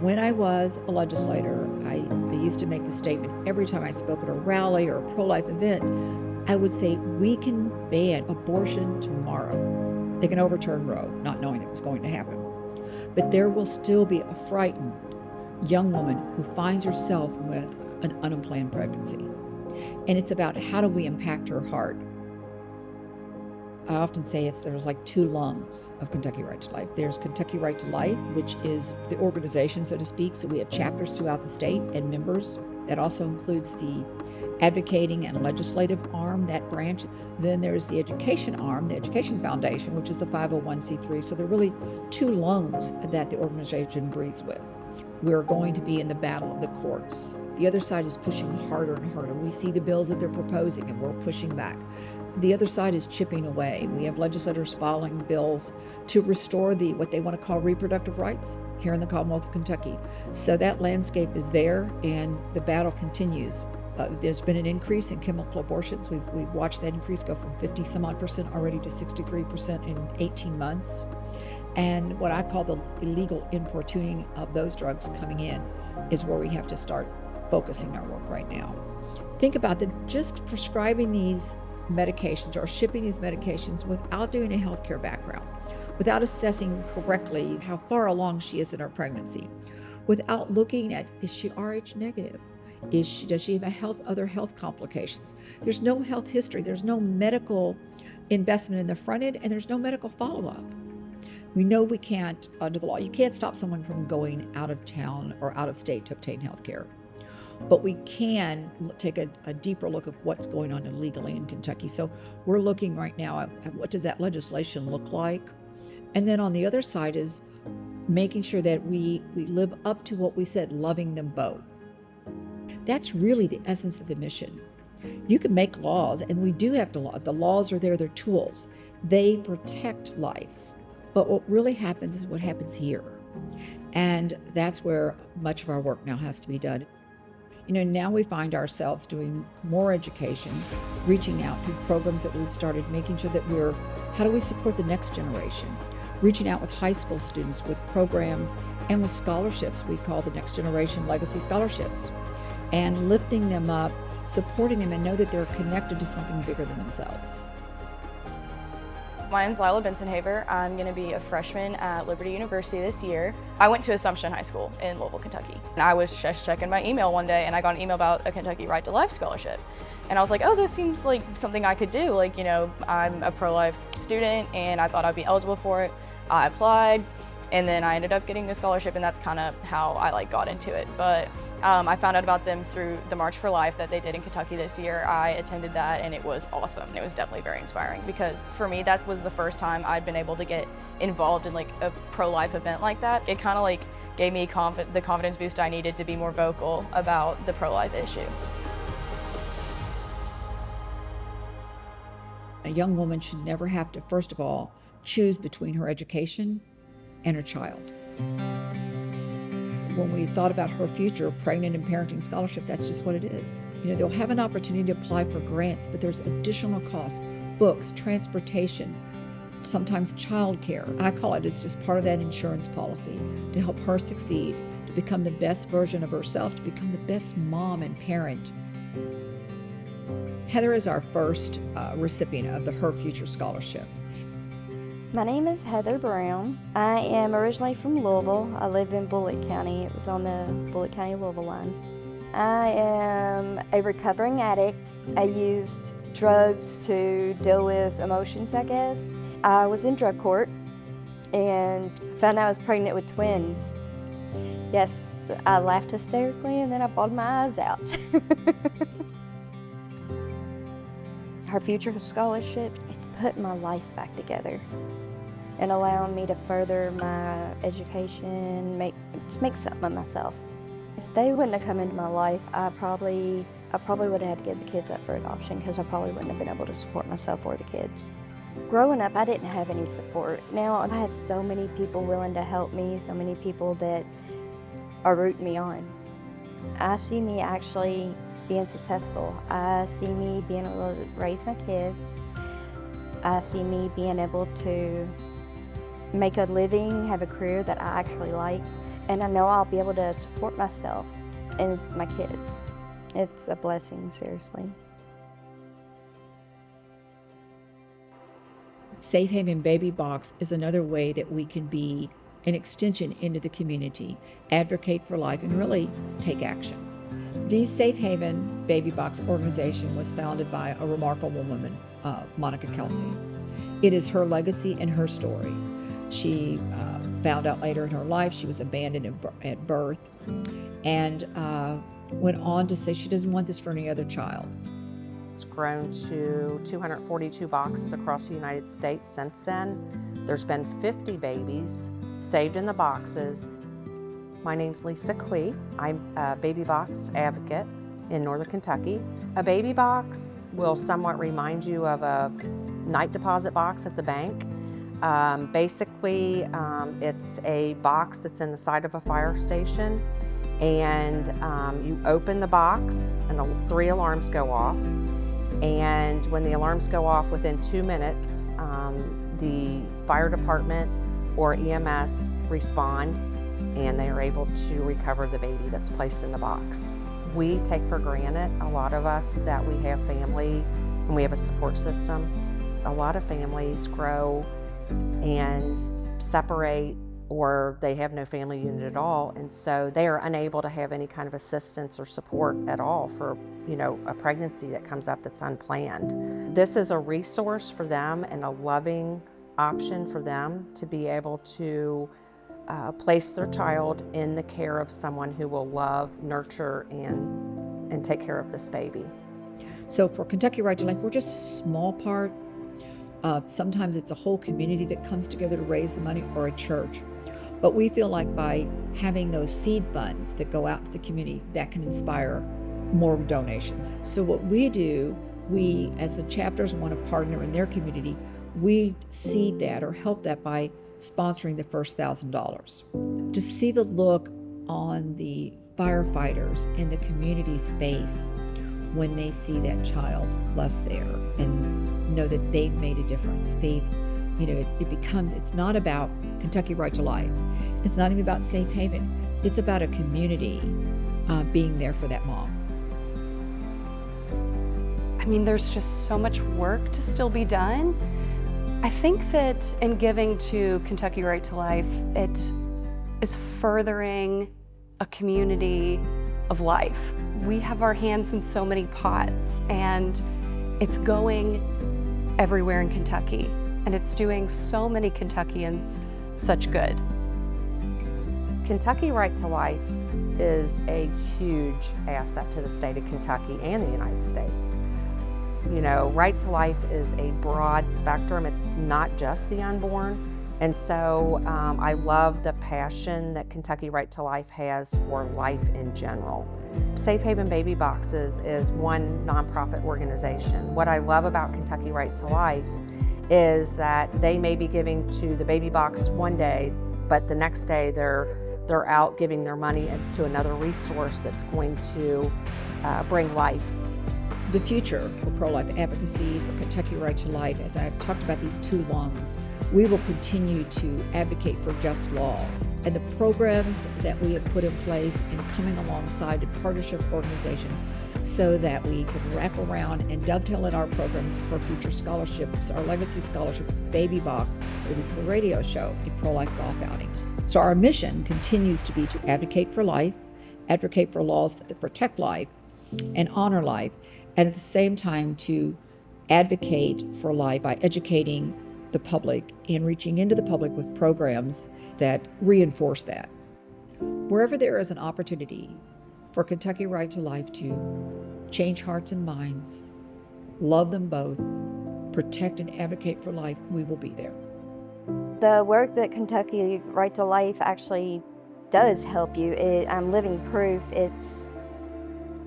When I was a legislator, I used to make the statement every time I spoke at a rally or a pro-life event. I would say, we can ban abortion tomorrow. They can overturn Roe, not knowing it was going to happen. But there will still be a frightened young woman who finds herself with an unplanned pregnancy. And it's about, how do we impact her heart? I often say there's like two lungs of Kentucky Right to Life. There's Kentucky Right to Life, which is the organization, so to speak. So we have chapters throughout the state and members. That also includes the advocating and legislative arm, that branch. Then there's the education arm, the Education Foundation, which is the 501c3. So there are really two lungs that the organization breathes with. We're going to be in the battle of the courts. The other side is pushing harder and harder. We see the bills that they're proposing, and we're pushing back. The other side is chipping away. We have legislators filing bills to restore what they want to call reproductive rights here in the Commonwealth of Kentucky. So that landscape is there, and the battle continues. There's been an increase in chemical abortions. We've watched that increase go from 50-some-odd% already to 63% in 18 months. And what I call the illegal importing of those drugs coming in is where we have to start focusing our work right now. Think about just prescribing these medications or shipping these medications without doing a healthcare background, without assessing correctly how far along she is in her pregnancy, without looking at, is she Rh negative? Does she have other health complications? There's no health history. There's no medical investment in the front end, and there's no medical follow-up. We know we can't, under the law, you can't stop someone from going out of town or out of state to obtain health care. But we can take a deeper look at what's going on illegally in Kentucky. So we're looking right now at what does that legislation look like? And then on the other side is making sure that we live up to what we said, loving them both. That's really the essence of the mission. You can make laws, and we do have to law. The laws are there, they're tools. They protect life. But what really happens is what happens here. And that's where much of our work now has to be done. Now we find ourselves doing more education, reaching out through programs that we've started, making sure that how do we support the next generation? Reaching out with high school students with programs and with scholarships we call the Next Generation Legacy Scholarships, and lifting them up, supporting them, and know that they're connected to something bigger than themselves. My name is Lila Benson-Haver. I'm going to be a freshman at Liberty University this year. I went to Assumption High School in Louisville, Kentucky. And I was just checking my email one day, and I got an email about a Kentucky Right to Life scholarship. And I was like, oh, this seems like something I could do. I'm a pro-life student, and I thought I'd be eligible for it. I applied, and then I ended up getting the scholarship, and that's kind of how I got into it. But I found out about them through the March for Life that they did in Kentucky this year. I attended that, and it was awesome. It was definitely very inspiring, because for me, that was the first time I'd been able to get involved in a pro-life event like that. It kind of gave me the confidence boost I needed to be more vocal about the pro-life issue. A young woman should never have to, first of all, choose between her education and her child. When we thought about her future, pregnant and parenting scholarship, that's just what it is. They'll have an opportunity to apply for grants, but there's additional costs, books, transportation, sometimes childcare. I call it's just part of that insurance policy to help her succeed, to become the best version of herself, to become the best mom and parent. Heather is our first recipient of the Her Future Scholarship. My name is Heather Brown. I am originally from Louisville. I live in Bullitt County. It was on the Bullitt County-Louisville line. I am a recovering addict. I used drugs to deal with emotions, I guess. I was in drug court and found out I was pregnant with twins. Yes, I laughed hysterically, and then I bawled my eyes out. Her Future Scholarship, it's put my life back together and allowing me to further my education, make something of myself. If they wouldn't have come into my life, I probably would have had to give the kids up for adoption, because I probably wouldn't have been able to support myself or the kids. Growing up, I didn't have any support. Now I have so many people willing to help me, so many people that are rooting me on. I see me actually being successful. I see me being able to raise my kids. I see me being able to make a living, have a career that I actually like. and I know I'll be able to support myself and my kids. It's a blessing, seriously. Safe Haven Baby Box is another way that we can be an extension into the community, advocate for life, and really take action. The Safe Haven Baby Box organization was founded by a remarkable woman, Monica Kelsey. It is her legacy and her story. She found out later in her life she was abandoned at birth, and went on to say she doesn't want this for any other child. It's grown to 242 boxes across the United States since then. There's been 50 babies saved in the boxes. My name's Lisa Klee. I'm a baby box advocate in Northern Kentucky. A baby box will somewhat remind you of a night deposit box at the bank. Basically, it's a box that's in the side of a fire station, and you open the box and the 3 alarms go off. And when the alarms go off within 2 minutes, the fire department or EMS respond, and they are able to recover the baby that's placed in the box. We take for granted, a lot of us, that we have family and we have a support system. A lot of families grow and separate, or they have no family unit at all, and so they are unable to have any kind of assistance or support at all for, a pregnancy that comes up that's unplanned. This is a resource for them and a loving option for them to be able to place their child in the care of someone who will love, nurture, and take care of this baby. So for Kentucky Right to Life, we're just a small part. Sometimes it's a whole community that comes together to raise the money, or a church. But we feel like by having those seed funds that go out to the community, that can inspire more donations. So what we do, we as the chapters want to partner in their community, we seed that or help that by sponsoring the first $1,000. To see the look on the firefighters in the community's face when they see that child left there and know that they've made a difference. It's not about Kentucky Right to Life. It's not even about Safe Haven. It's about a community being there for that mom. I mean, there's just so much work to still be done. I think that in giving to Kentucky Right to Life, it is furthering a community of life. We have our hands in so many pots, and it's going everywhere in Kentucky, and it's doing so many Kentuckians such good. Kentucky Right to Life is a huge asset to the state of Kentucky and the United States. Right to Life is a broad spectrum. It's not just the unborn. And so I love the passion that Kentucky Right to Life has for life in general. Safe Haven Baby Boxes is one nonprofit organization. What I love about Kentucky Right to Life is that they may be giving to the baby box one day, but the next day they're out giving their money to another resource that's going to bring life. The future for pro-life advocacy, for Kentucky Right to Life, as I've talked about these 2 lungs, we will continue to advocate for just laws. And the programs that we have put in place and coming alongside in partnership organizations so that we can wrap around and dovetail in our programs for future scholarships, our legacy scholarships, Baby Box, the weekly radio show, a pro-life golf outing. So our mission continues to be to advocate for life, advocate for laws that protect life and honor life, and at the same time to advocate for life by educating the public and reaching into the public with programs that reinforce that. Wherever there is an opportunity for Kentucky Right to Life to change hearts and minds, love them both, protect and advocate for life, we will be there. The work that Kentucky Right to Life actually does help you. I'm living proof. It's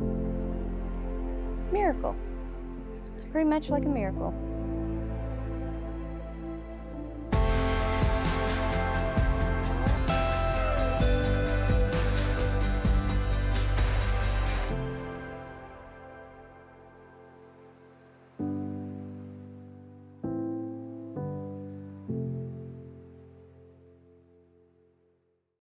a miracle. It's pretty much like a miracle.